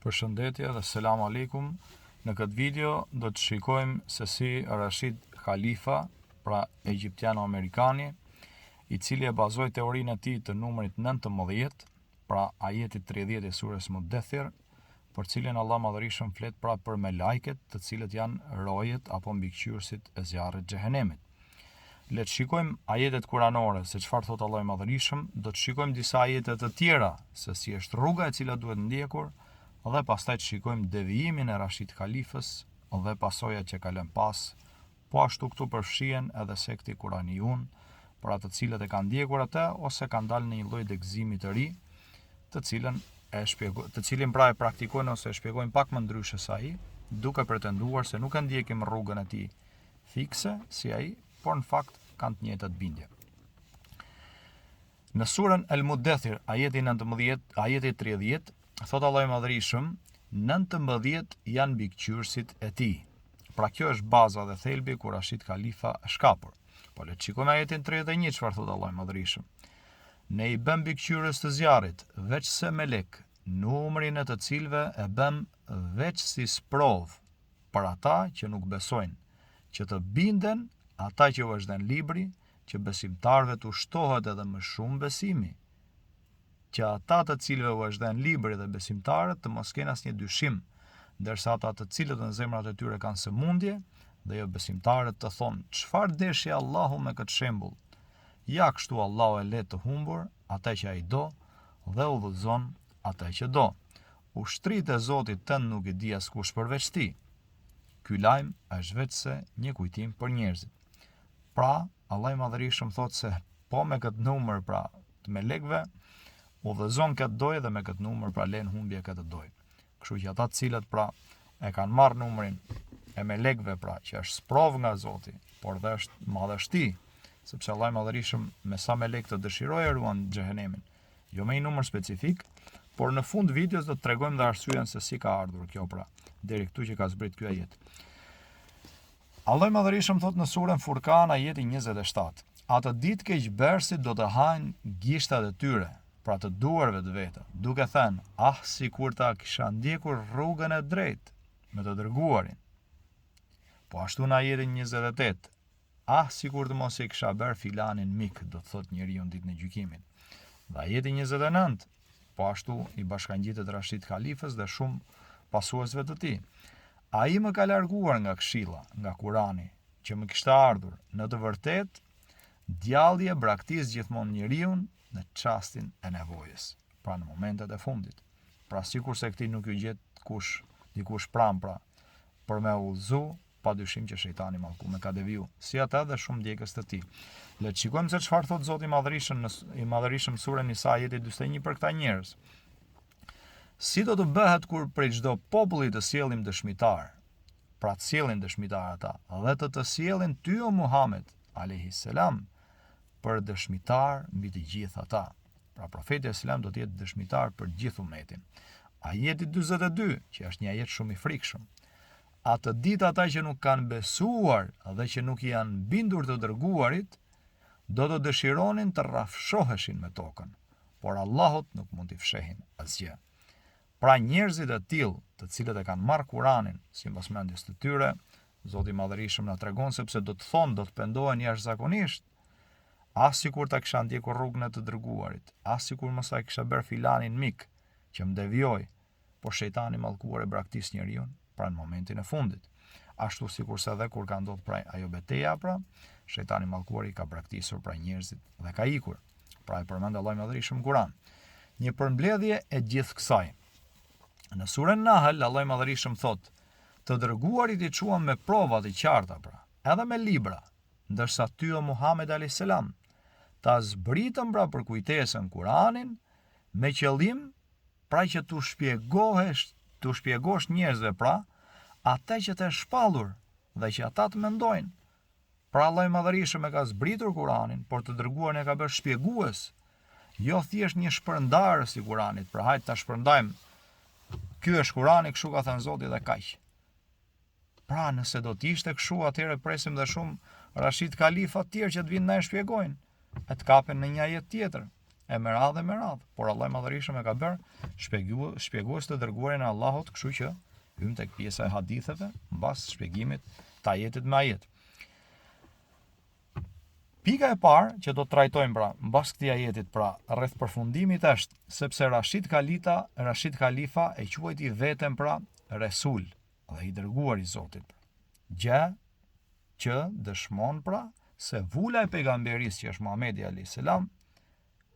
Përshëndetje dhe selam aleikum. Në këtë video do të shikojmë se si Rashid Khalifa, pra egjiptiano-amerikani, i cili e bazoi teorinë e tij të numrit 19, pra ajetit 30 i surës Mudaththir, për cilin Allah Madhërisht flet pra për me lajket, të cilët janë rojet apo mbikëqyrësit e zjarrit xhehenemit. Le të shikojmë ajetet kuranore se çfarë thot Allahu i Madhërisht, do të shikojmë disa ajete të tjera se si është rruga e cila duhet ndjekur, dhe pastaj të shikojmë devijimin e Rashid Khalifës dhe pasojat që ka lënë pas. Po ashtu këtu përfshihen edhe sekti Kuraniun, për atë të cilët e kanë ndjekur atë ose kanë dalë në një lloj degëzimi të ri, të cilin pra e praktikojnë ose e shpjegojnë pak më ndryshe se ai, duke pretenduar se nuk e ndjekim rrugën e tij fikse si ai, por në fakt kanë të njëjtat bindje. Në surën El Mudaththir, ajeti 19, ajeti 30, thot Allahu i Madhërisht, 19 janë mbikëqyrësit e tij. Pra kjo është baza dhe thelbi ku Rashid Khalifa është kapur. Po le të shikojmë ajetin 31 çfarë thot Allahu i Madhërisht. Ne i bëm mbikëqyrës të zjarrit, veç se melek, numrin e të cilëve e bëm veç si sprov për ata që nuk besojnë, që të binden ata që u është dhënë libri, që besimtarëve të ushtohet edhe më shumë besimi, që ata të cilëve u është dhënë libri dhe besimtarët të mos kenë asnjë dyshim, ndërsa ata të cilët në zemrat e tyre kanë sëmundje dhe jo besimtarët të thonë, çfarë deshi Allahu me këtë shembull? Ja kështu Allahu e le të humbur ata që ai do dhe udhëzon ata që do. Ushtritë e Zotit tënd nuk i di askush përveç ti. Ky lajm është vetëse një kujtim për njerëzit. Pra, Allahu i Madhërisht thotë se po me këtë numër pra të melekëve udhëzon këtë dojë dhe me këtë numër pra len humbje këtë dojë. Kështu që ata të cilët pra e kanë marrë numrin e melekëve pra që është sprov nga Zoti, por dhe është madhështi, sepse Allahu i Madhërisht me sa melek të dëshirojë ruan xhehenemin. Jo me një numër specifik, por në fund videos do të tregojmë dhe arsyeën se si ka ardhur kjo pra, deri këtu që ka zbrit ky ajet. Allahu i Madhërisht thot në surën Furkan ajeti 27. Atë ditë keqbërësit do të hajnë gishtat e tyre, pra të duarve të veta, duke thënë, sikur ta kisha ndjekur rrugën e drejtë me të dërguarin. Po ashtu në ajetin 28, sikur të mos e kisha bërë filanin mik, do të thot njeriu ditën e gjykimit. Dhe ajeti 29, po ashtu i bashkangjitet Rashid Khalifës dhe shumë pasuesve të tij. Ai më ka larguar nga këshilla, nga Kurani, që më kishte ardhur. Në të vërtetë, djalli e braktis gjithmonë njeriu në çastin e nevojës, pra në momentet e fundit. Pra sikur se këtij nuk ju gjet dikush pranë pra, për me udhëzu, pa dyshim që shejtani mallkuar ka deviju, si ata dhe shumë ndjekës të tij. Le të shikojmë se çfarë thot Zoti i Madhërisht në surën Nisa ajeti 41 për këta njerëz. Si do të bëhet kur prej çdo populli të sjellim dëshmitar, pra të sjellin dëshmitar ata, dhe të sjellin ty o Muhammed alayhis salam për dëshmitar mbi të gjithë ata. Pra profeti Islam do të jetë dëshmitar për gjithë umetin. Ajeti 42, që është një ajet shumë i frikshëm. Atë ditë ata që nuk kanë besuar dhe që nuk janë bindur të dërguarit, do të dëshironin të rrafshoheshin me tokën, por Allahut nuk mund t'i fshehin asgjë. Pra njerëzit e tillë, të cilët e kanë marrë Kuranin sipas mendjes të tyre, Zoti i Madhërisht na tregon sepse do të thonë, do të pendohen jashtëzakonisht, sikur ta kisha ndjekur rrugën e të dërguarit, sikur mos ta kisha bërë filanin mik që më devijoi, por shejtani mallkuar e braktis njeriu pra në momentin e fundit. Ashtu sikurse edhe kur ka ndodhur pra ajo betejë pra, shejtani mallkuar i ka braktisur pra njerëzit dhe ka ikur. Pra e përmend Allahu i Madhërisht në Kur'an. Një përmbledhje e gjithë kësaj. Në surën Nahl Allahu i Madhërisht thot, të dërguarit i quam me prova të qarta pra, edhe me libra, ndërsa ty o Muhammed alayhis salam ta zbritëm pra për kujtesën Kur'anin me qëllim pra që t'u shpjegosh njerëzve pra ata që të shpallur dhe që ata të mendojnë. Pra Allahu i Madhërisht e ka zbritur Kur'anin, por të dërguarin e ka bërë shpjegues, jo thjesht një shpërndarës i Kur'anit, pra hajtë ta shpërndajmë. Ky është Kur'ani, kështu ka thënë Zoti dhe kaq. Pra nëse do të ishte kështu, atëherë presim dhe shumë Rashid Khalifa të tjerë që të vinë na e shpjegojnë, e të kapen në një ajet tjetër, e me radhë, por Allah i Madhërisëm e ka bërë shpjegues të dërguarin e Allahut, kështu që hym tek pjesa e haditheve mbas shpjegimit të ajetit me ajet. Pika e parë që do të trajtojmë pra mbas këtij ajetit pra rreth përfundimit është sepse Rashid Khalifa e quajti veten pra Resul dhe i dërguar i Zotit. Gjë që dëshmon pra se vula e pejgamberisë që është Muhamedi alayhis salam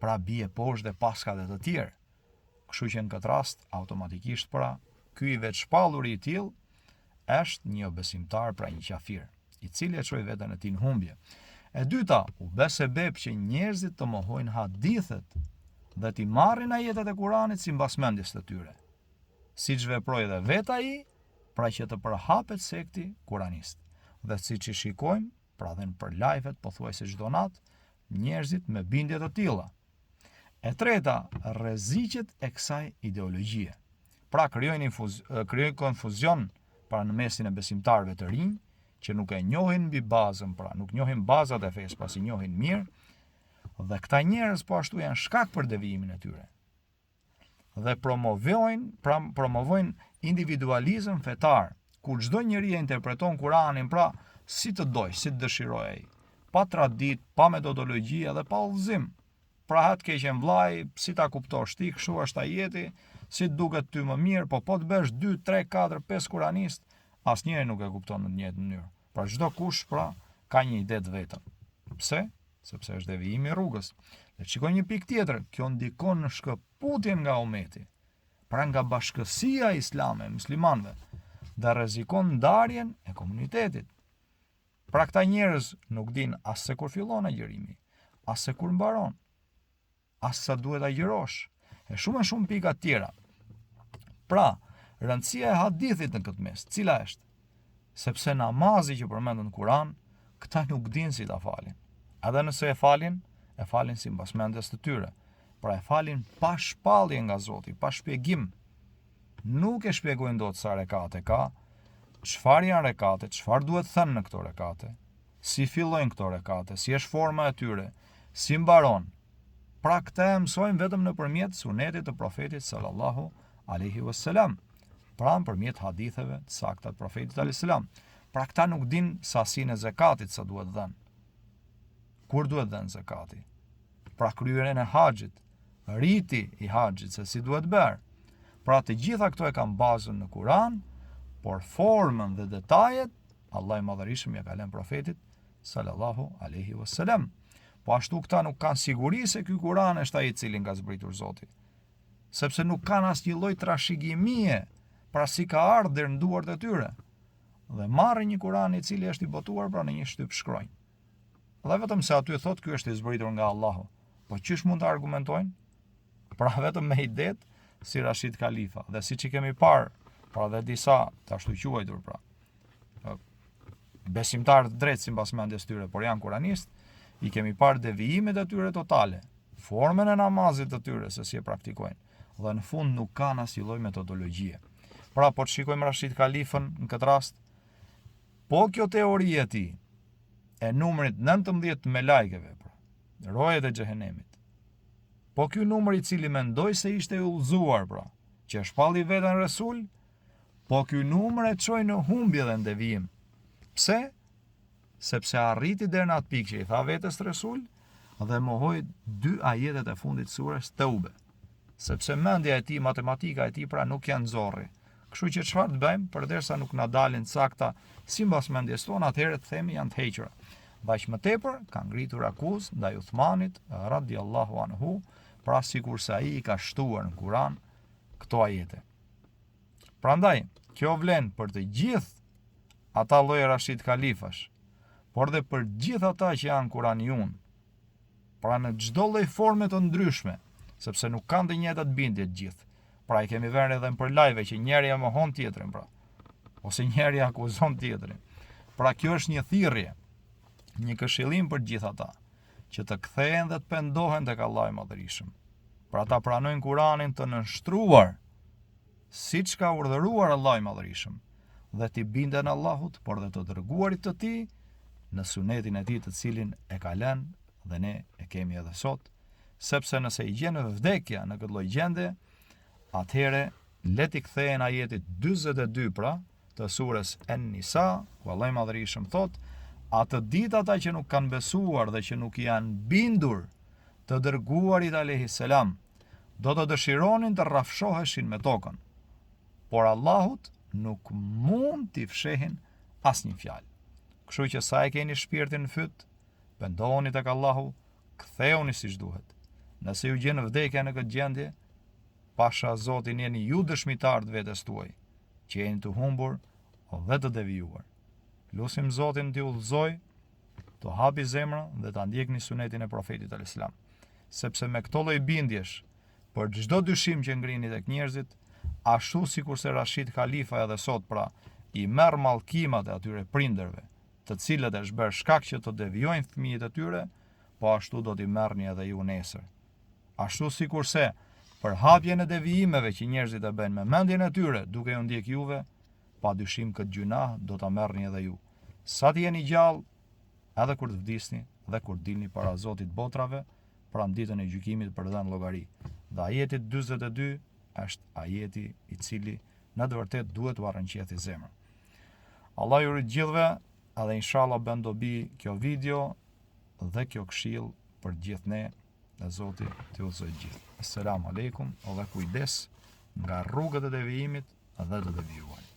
pra bie poshtë dhe paska dhe të tjerë. Kështu që në këtë rast automatikisht pra ky i veçpalluri i tillë është një besimtar pra një qafir, i cili e çoi veten e tij në humbje. E dyta, u bë sebeb që njerëzit të mohojnë hadithet dhe t'i marrin ajetet e Kuranit si mbasmendjes të tyre. Siç veproi edhe vet ai, pra që të përhapet sekti kuranist. Dhe siç i shikojmë, pra dhe në për live-et pothuajse çdo natë, njerëzit me bindje të tilla. E treta, rreziqet e kësaj ideologjie. Pra krijojnë konfuzion pra në mesin e besimtarëve të rinj, që nuk e njohin mbi bazën, pra nuk njohin bazat e fesë, pasi njohin mirë, dhe këta njerëz po ashtu janë shkak për devijimin e tyre. Dhe promovojnë individualizëm fetar, ku çdo njeri e interpreton Kuranin pra si të dojë, si të dëshirojë ai, pa tradit, pa metodologji dhe pa udhëzim. Pra hat keqen vllai, si ta kuptosh ti, kështu është ajeti, si të duket ty më mirë, po të bësh 2, 3, 4, 5 kuranist, asnjëri nuk e kupton në të njëjtën mënyrë. Pra çdo kush pra ka një ide të vetëm. Pse? Sepse është devijimi i rrugës. Le të shikojmë një pikë tjetër, kjo ndikon në shkëputjen nga ummeti, pra nga bashkësia islame e muslimanëve, dhe rrezikon ndarjen e komunitetit. Pra këta njerëz nuk din as se kur fillon agjërimi, as se kur mbaron, as sa duhet agjërosh, e shumë pika tjera. Pra, rëndësia e hadithit në këtë mes, cila është? Sepse namazi që përmendet në Kur'an, këta nuk din si ta falin. Edhe nëse e falin si mbasmendjes të tyre. Pra e falin pa shpallje nga Zoti, pa shpjegim. Nuk e shpjegojnë dot sa rekate ka, çfarë janë rekate, çfarë duhet thënë në këto rekate, si fillojnë këto rekate, si është forma e tyre, si mbaron. Pra këtë e mësojmë vetëm nëpërmjet sunetit të profetit sallallahu alaihi wasallam. Pra nëpërmjet haditheve të sakta të profetit alayhis salam. Pra këta nuk din sasinë e zakatit sa duhet dhënë. Kur duhet dhënë zakati? Pra kryerjen e haxhit, riti i haxhit se si duhet bërë. Pra të gjitha këto e kanë bazën në Kur'an, por formën dhe detajet Allah i Madhërisëm ja ka lënë profetit sallallahu alaihi wasallam. Po ashtu këta nuk kanë siguri se ky Kur'an është ai i cili ka zbritur Zoti. Sepse nuk kanë asnjë lloj trashëgimie, pra si ka ardhur deri në duart e tyre. Dhe marrin një Kur'an i cili është i botuar pra në një shtyp shkronjë. Dhe vetëm se aty thotë ky është i zbritur nga Allahu. Po çish mund të argumentojnë? Pra vetëm me idet si Rashid Khalifa dhe siç i kemi parë, pra dhe disa të ashtu quajtur pra besimtarë të drejtë sipas mendjes tyre, por janë kuranistë, i kemi parë devijimet e tyre totale, formën e namazit të tyre se si e praktikojnë, dhe në fund nuk kanë asnjë lloj metodologjie. Pra po të shikojmë Rashid Khalifën në këtë rast, po kjo teori e tij e numrit 19 me lajkeve, pra, rojet e xhehenemit. Po ky numër i cili mendoj se ishte i udhëzuar, pra, që shpalli veten Resul, po ky numër e çoi në humbje dhe në devijim. Pse? Sepse arriti deri në atë pikë që i tha vetes Resul dhe mohoi 2 ajetet e fundit të surës Teube. Sepse mendja e tij, matematika e tij pra nuk janë zorri. Kështu që çfarë të bëjmë, përderisa nuk na dalin sakta sipas mendjes tonë, atëherë të themi janë të hequra. Vaq më tepër ka ngritur akuzë ndaj Uthmanit radhiyallahu anhu, pra sikurse ai i ka shtuar në Kur'an këto ajete. Prandaj, kjo vlen për të gjithë ata lloje Rashid Khalifash, por dhe për gjithë ata që janë kuraniun, pra në çdo lloj forme të ndryshme, sepse nuk kanë të njëjtat bindje të gjithë. Pra i kemi vënë edhe për live që njëri e mohon tjetrin, pra, ose njëri akuzon tjetrin. Pra kjo është një thirrje, një këshillim për gjithë ata, që të kthehen dhe të pendohen tek Allahu i Madhërisëm. Pra ta pranojnë Kur'anin të nënshtruar, siç ka urdhëruar Allahu i Madhërisëm, dhe t'i binden Allahut, por dhe të dërguarit të tij, në sunetin e tij të cilin e ka lënë dhe ne e kemi edhe sot, sepse nëse i gjenë vdekja në këtë lloj gjendje, atëhere le t'i kthehen ajetit 42 pra të surës En-Nisa, ku Allahu i Madhërisht thot: atë ditë ata që nuk kanë besuar dhe që nuk janë bindur të dërguarit alayhis salam, do të dëshironin të rrafshoheshin me tokën, por Allahut nuk mund t'i fshehin asnjë fjalë. Kështu që sa e keni shpirtin në fyt, pendohuni tek Allahu, ktheuni siç duhet. Nëse ju gjen vdekja në këtë gjendje, pasha Zotin jeni ju dëshmitar të vetes tuaj, që jeni të humbur dhe të devijuar. Lusim Zotin t'i udhëzoj, të hapi zemra dhe ta ndjekni sunetin e profetit alayhis salam, sepse me këto lloj bindjesh për çdo dyshim që ngrini tek njerëzit, ashtu sikurse Rashid Khalifa edhe sot pra i merr mallkimat e atyre prindërve, të cilët është bërë shkak që të devijojnë fëmijët e tyre, po ashtu do t'i merrni edhe ju nesër. Ashtu sikurse për hapjen e devijimeve që njerëzit e bëjnë me mendjen e tyre, duke ju ndjek juve, pa dyshim këtë gjuna do ta merrni edhe ju. Sa të jeni gjallë, edhe kur të vdisni dhe kur dilni para Zotit botrave, pra në ditën e gjykimit për dhënë llogari. Dhe ajeti 42 është ajeti i cili në të vërtetë duhet t'u arrënqethi zemrën. Allah ju rit gjithëve, edhe inshallah bën dobi kjo video dhe kjo këshill për gjithë ne, dhe Zoti t'ju udhëzojë gjithë. Asalamu alaykum, dhe kujdes nga rrugët e devijimit dhe të devijuar.